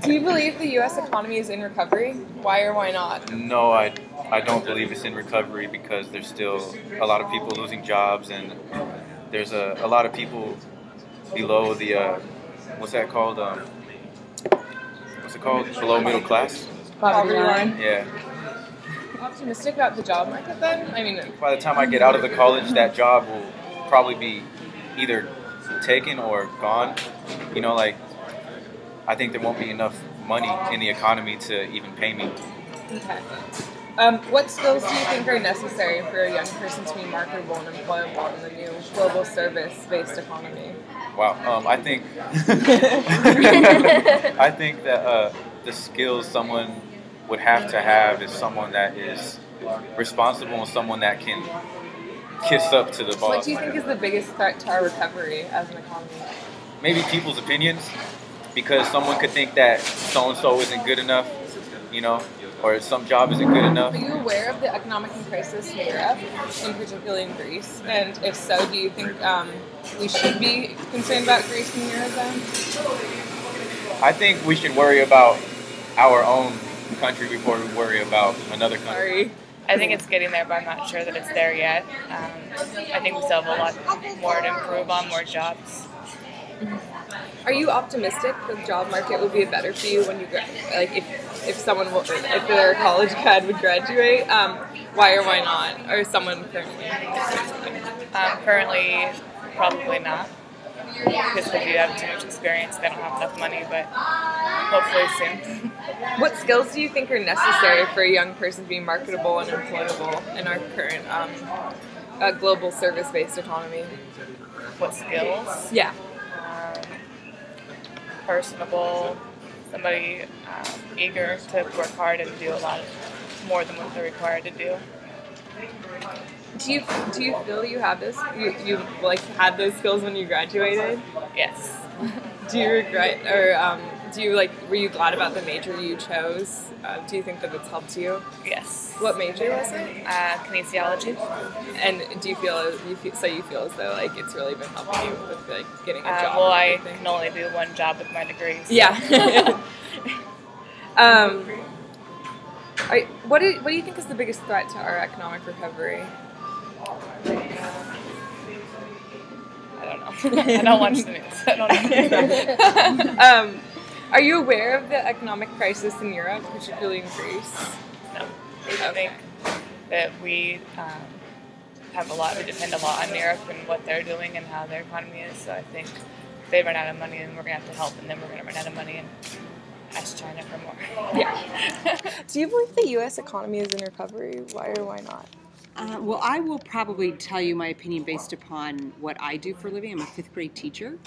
Do you believe the U.S. economy is in recovery? Why or why not? No, I don't believe it's in recovery because there's still a lot of people losing jobs, and there's a lot of people below the what's that called? What's it called? Below middle class? Poverty line. Yeah. Optimistic about the job market then? I mean, By the time I get out of the college, that job will probably be either taken or gone. You know, like I think there won't be enough money in the economy to even pay me. okay. What skills do you think are necessary for a young person to be marketable and employable in the new global service-based economy? Wow, I think I think that the skills someone would have to have is someone that is responsible and someone that can kiss up to the boss. What do you think is the biggest threat to our recovery as an economy? Maybe people's opinions, because someone could think that so and so isn't good enough, you know, or some job isn't good enough. Are you aware of the economic crisis in Europe, and particularly in Greece? And if so, do you think we should be concerned about Greece and the Eurozone? I think we should worry about our own country before we worry about another country. Sorry. I think it's getting there, but I'm not sure that it's there yet. I think we still have a lot more to improve on, more jobs. Are you optimistic the job market will be better for you when you like if someone will, if their college grad would graduate? Why or why not? Or someone currently? Currently, probably not, because they do have too much experience. They don't have enough money, but hopefully soon. What skills do you think are necessary for a young person to be marketable and employable in our current global service-based economy? What skills? Yeah. Personable, somebody eager to work hard and do a lot more than what they're required to do. Do you feel you have this? You like had those skills when you graduated? Yes. Do you regret or do you were you glad about the major you chose? Do you think that it's helped you? Yes. What major was it? Kinesiology. And do you feel as though it's really been helping you with getting a job? Well, I can only do one job with my degree. So. Yeah. What do you think is the biggest threat to our economic recovery? I don't know. I don't watch the news. I don't know. Are you aware of the economic crisis in Europe, particularly in Greece? No. I think that we we depend a lot on Europe and what they're doing and how their economy is. So I think they run out of money, and we're going to have to help, and then we're going to run out of money and ask China for more. Yeah. Do you believe the U.S. economy is in recovery? Why or why not? Well, I will probably tell you my opinion based upon what I do for a living. I'm a fifth grade teacher.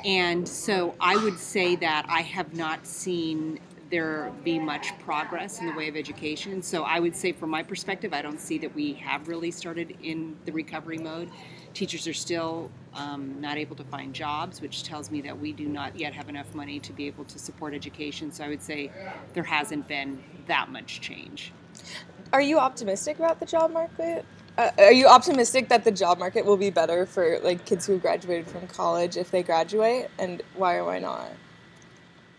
And so I would say that I have not seen there be much progress in the way of education. So I would say from my perspective, I don't see that we have really started in the recovery mode. Teachers are still not able to find jobs, which tells me that we do not yet have enough money to be able to support education. So I would say there hasn't been that much change. Are you optimistic about the job market? Are you optimistic that the job market will be better for kids who graduated from college if they graduate? And why or why not?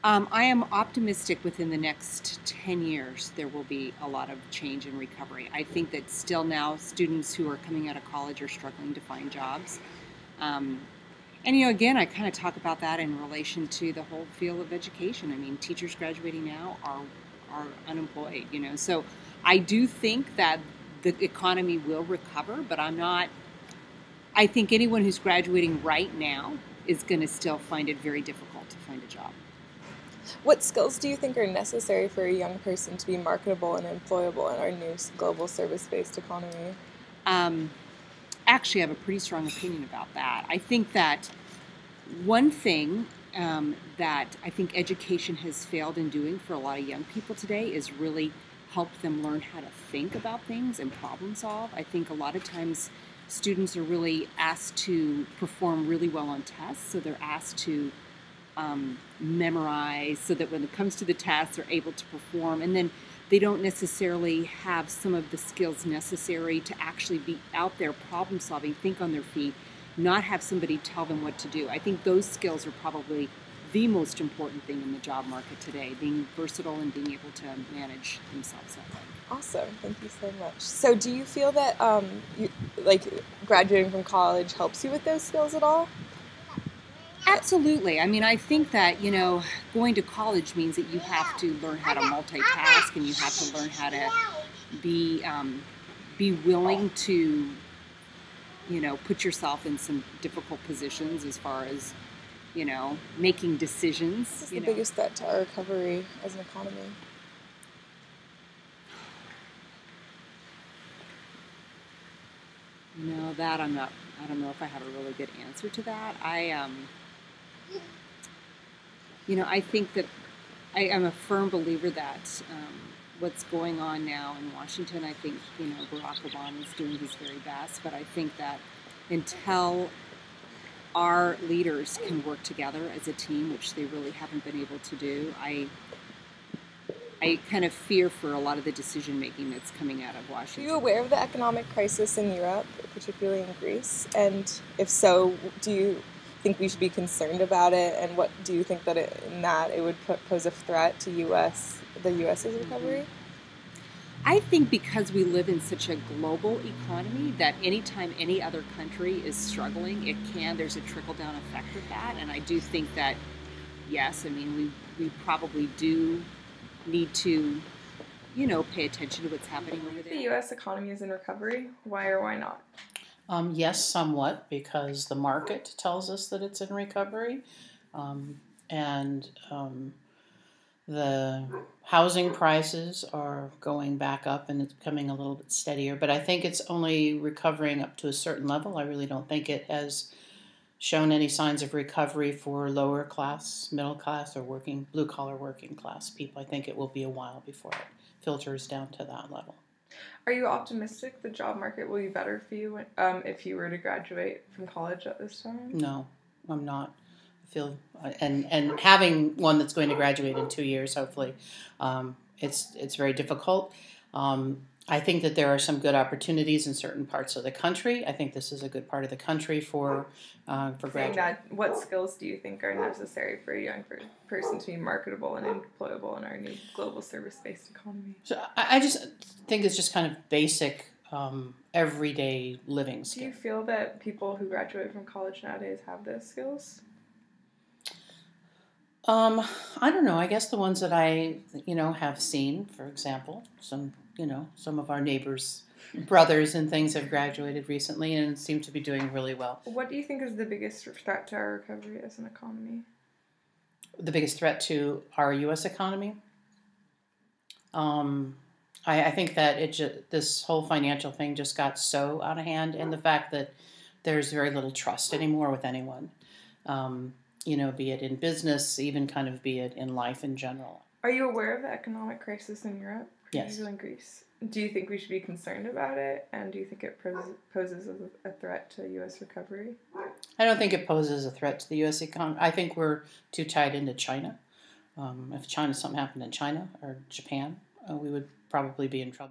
I am optimistic within the next 10 years there will be a lot of change and recovery. I think that still now students who are coming out of college are struggling to find jobs. And again, I kind of talk about that in relation to the whole field of education. I mean, teachers graduating now are unemployed, So I do think that the economy will recover, but I think anyone who's graduating right now is going to still find it very difficult to find a job. What skills do you think are necessary for a young person to be marketable and employable in our new global service-based economy? Actually, I have a pretty strong opinion about that. I think that one thing that I think education has failed in doing for a lot of young people today is really help them learn how to think about things and problem solve. I think a lot of times students are really asked to perform really well on tests, so they're asked to memorize so that when it comes to the test they're able to perform, and then they don't necessarily have some of the skills necessary to actually be out there problem solving, think on their feet, not have somebody tell them what to do. I think those skills are probably the most important thing in the job market today, being versatile and being able to manage themselves that way. Awesome. Thank you so much. So do you feel that like graduating from college helps you with those skills at all? Absolutely. I mean, I think that, going to college means that you have to learn how to multitask, and you have to learn how to be willing to, put yourself in some difficult positions as far as, making decisions. What's the biggest threat to our recovery as an economy? That I don't know if I have a really good answer to that. I think that I am a firm believer that what's going on now in Washington, I think, Barack Obama is doing his very best, but I think that until our leaders can work together as a team, which they really haven't been able to do, I kind of fear for a lot of the decision making that's coming out of Washington. Are you aware of the economic crisis in Europe, particularly in Greece? And if so, do you think we should be concerned about it? And what do you think that it would pose a threat to the U.S.'s recovery? I think because we live in such a global economy that anytime any other country is struggling, there's a trickle-down effect with that. And I do think that, yes, I mean, we probably do need to, pay attention to what's happening over there. The U.S. economy is in recovery. Why or why not? Yes, somewhat, because the market tells us that it's in recovery. And the housing prices are going back up and it's becoming a little bit steadier. But I think it's only recovering up to a certain level. I really don't think it has shown any signs of recovery for lower class, middle class, or blue collar working class people. I think it will be a while before it filters down to that level. Are you optimistic the job market will be better for you if you were to graduate from college at this time? No, I'm not. I feel and having one that's going to graduate in 2 years, hopefully, it's very difficult. I think that there are some good opportunities in certain parts of the country. I think this is a good part of the country for graduates. What skills do you think are necessary for a young person to be marketable and employable in our new global service-based economy? So I just think it's just kind of basic, everyday living skills. Do you feel that people who graduate from college nowadays have those skills? I don't know. I guess the ones that I, have seen, for example, some of our neighbors' brothers and things have graduated recently and seem to be doing really well. What do you think is the biggest threat to our recovery as an economy? The biggest threat to our U.S. economy? I think that this whole financial thing just got so out of hand, and the fact that there's very little trust anymore with anyone. Be it in business, even kind of be it in life in general. Are you aware of the economic crisis in Europe, Yes. particularly in Greece? Do you think we should be concerned about it, and do you think it poses a threat to U.S. recovery? I don't think it poses a threat to the U.S. economy. I think we're too tied into China. If something happened in China or Japan, we would probably be in trouble.